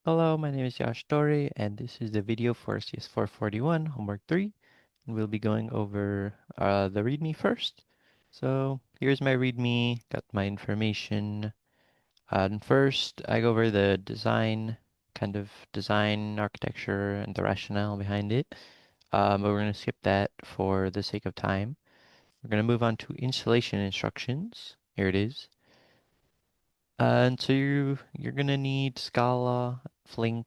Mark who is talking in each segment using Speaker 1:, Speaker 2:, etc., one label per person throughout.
Speaker 1: Hello, my name is Yash Dore, and this is the video for CS441 Homework 3. And we'll be going over the README first. So here's my README, got my information. And first, I go over the design, kind of design architecture and the rationale behind it. But we're going to skip that for the sake of time. We're going to move on to installation instructions. Here it is. And so you're gonna need Scala, Flink,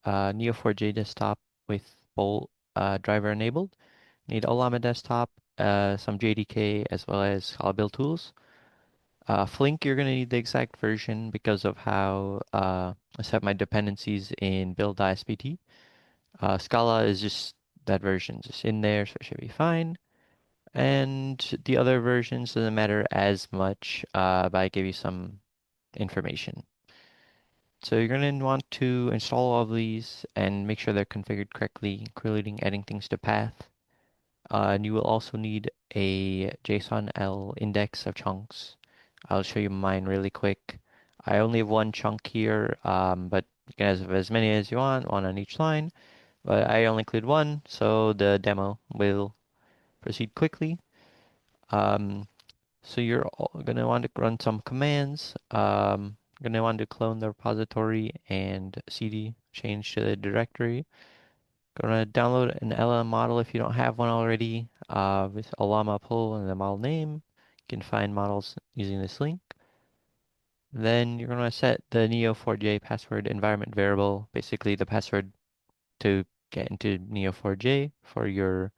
Speaker 1: Neo4j desktop with Bolt driver enabled. Need Olama desktop, some JDK as well as Scala build tools. Flink, you're gonna need the exact version because of how I set my dependencies in build.spt. Scala is just that version, just in there, so it should be fine. And the other versions doesn't matter as much, but I give you some information. So you're going to want to install all of these and make sure they're configured correctly, including adding things to path. And you will also need a JSON-L index of chunks. I'll show you mine really quick. I only have one chunk here, but you can have as many as you want, one on each line. But I only include one, so the demo will proceed quickly. Um, so you're gonna want to run some commands. Gonna want to clone the repository and cd change to the directory. Gonna download an LM model if you don't have one already, with a llama pull and the model name. You can find models using this link. Then you're gonna set the Neo4j password environment variable, basically the password to get into Neo4j for your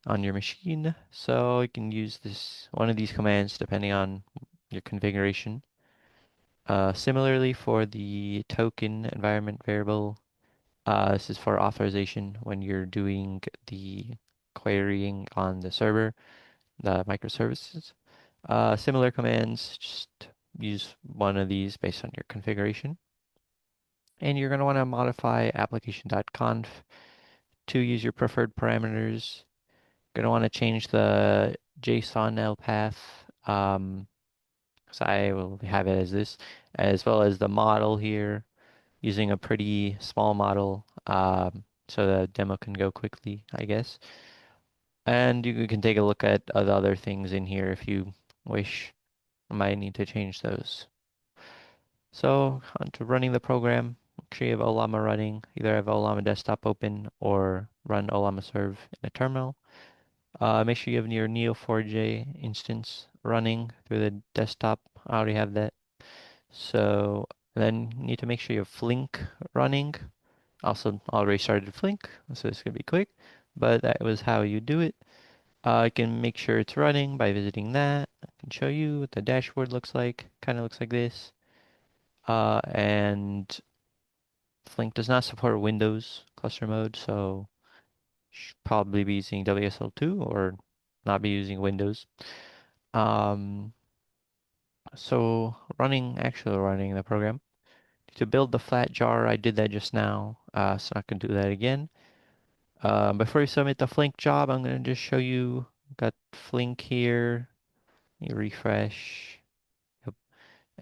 Speaker 1: on your machine. So you can use this one of these commands depending on your configuration. Similarly for the token environment variable, this is for authorization when you're doing the querying on the server, the microservices. Similar commands, just use one of these based on your configuration. And you're going to want to modify application.conf to use your preferred parameters. Going to want to change the JSON-L path, because I will have it as this, as well as the model here, using a pretty small model, so the demo can go quickly, I guess. And you can take a look at the other things in here if you wish. I might need to change those. So onto running the program. Make sure you have Olama running. Either have Olama desktop open or run Olama serve in a terminal. Make sure you have your Neo4j instance running through the desktop. I already have that. So then you need to make sure you have Flink running. Also already started Flink, so this could be quick, but that was how you do it. I can make sure it's running by visiting that. I can show you what the dashboard looks like. Kind of looks like this. And Flink does not support Windows cluster mode, so should probably be using WSL2 or not be using Windows. Um, so actually running the program. To build the flat jar, I did that just now, so I can do that again. Before you submit the Flink job, I'm going to just show you, got Flink here, you refresh, yep.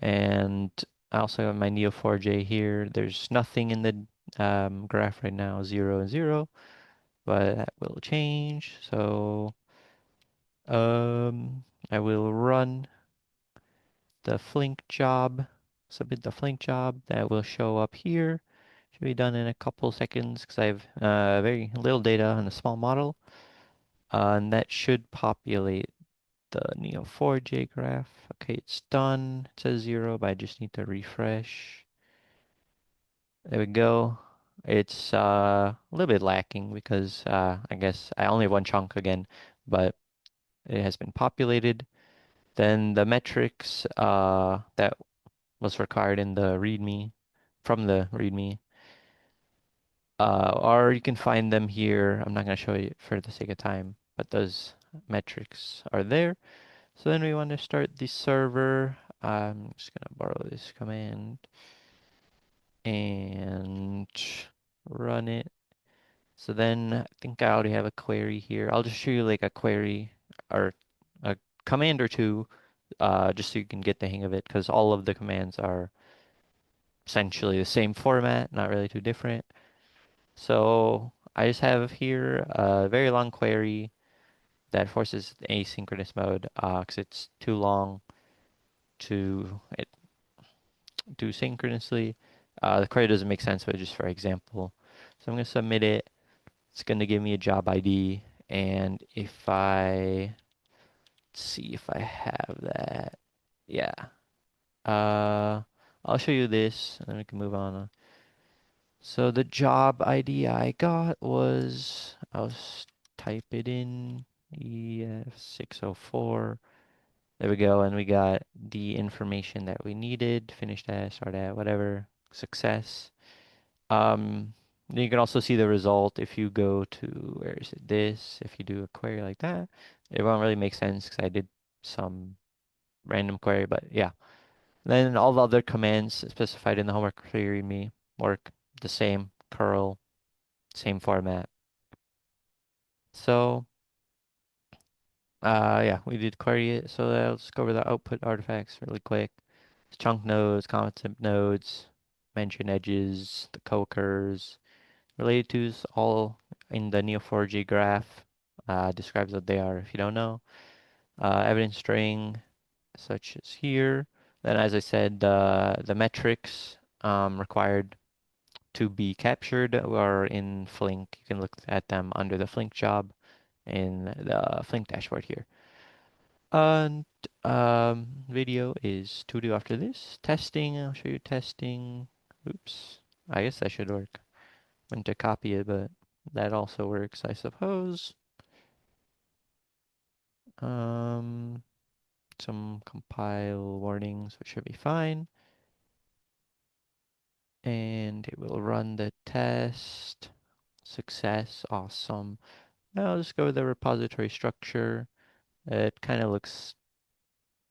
Speaker 1: And I also have my Neo4j here. There's nothing in the graph right now, 0 and 0, but that will change. So I will run the Flink job, submit the Flink job. That will show up here. Should be done in a couple seconds because I have very little data on a small model. And that should populate the Neo4j graph. Okay, it's done. It says 0, but I just need to refresh. There we go. It's a little bit lacking because I guess I only have one chunk again, but it has been populated. Then the metrics that was required in the README, from the README, or you can find them here. I'm not going to show you for the sake of time, but those metrics are there. So then we want to start the server. I'm just going to borrow this command and run it. So then I think I already have a query here. I'll just show you like a query or a command or two, just so you can get the hang of it, because all of the commands are essentially the same format, not really too different. So I just have here a very long query that forces asynchronous mode because it's too long to do synchronously. The query doesn't make sense, but just for example. So I'm going to submit it. It's going to give me a job ID. And if I see if I have that, yeah. Uh, I'll show you this, and then we can move on. So the job ID I got was, type it in, EF604. There we go, and we got the information that we needed. Finish that, start at, whatever. Success. Then you can also see the result if you go to, where is it, this, if you do a query like that. It won't really make sense because I did some random query, but yeah. Then all the other commands specified in the homework query me work the same, curl, same format. So, yeah, we did query it. So let's go over the output artifacts really quick. Chunk nodes, concept nodes, mention edges, the co-occurs, related to's all in the Neo4j graph. Describes what they are if you don't know. Evidence string, such as here. Then, as I said, the metrics required to be captured are in Flink. You can look at them under the Flink job in the Flink dashboard here. And video is to do after this. Testing, I'll show you testing. Oops, I guess that should work. Went to copy it, but that also works, I suppose. Um, some compile warnings, which should be fine. And it will run the test. Success, awesome. Now I'll just go with the repository structure. It kind of looks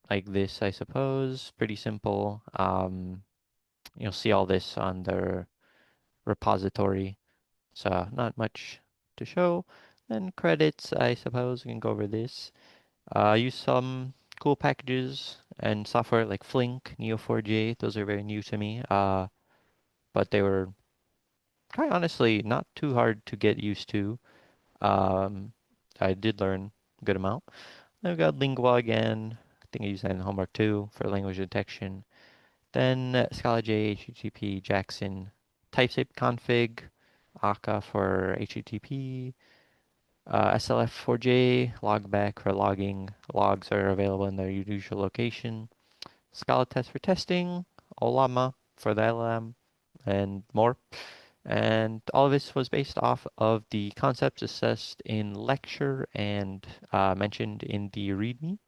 Speaker 1: like this, I suppose. Pretty simple. You'll see all this on the repository. So not much to show. Then credits, I suppose we can go over this. Use some cool packages and software like Flink, Neo4j. Those are very new to me. But they were quite honestly not too hard to get used to. Um, I did learn a good amount. Then we've got Lingua again. I think I used that in homework too for language detection. Then Scala J, HTTP, Jackson, typesafe config, Akka for HTTP, SLF4J, logback for logging. Logs are available in their usual location. Scala test for testing, Olama for the LM, and more. And all of this was based off of the concepts assessed in lecture and mentioned in the README.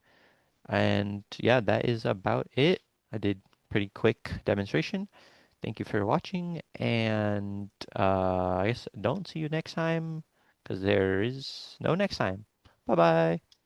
Speaker 1: And yeah, that is about it. I did pretty quick demonstration. Thank you for watching, and I guess don't see you next time because there is no next time. Bye bye.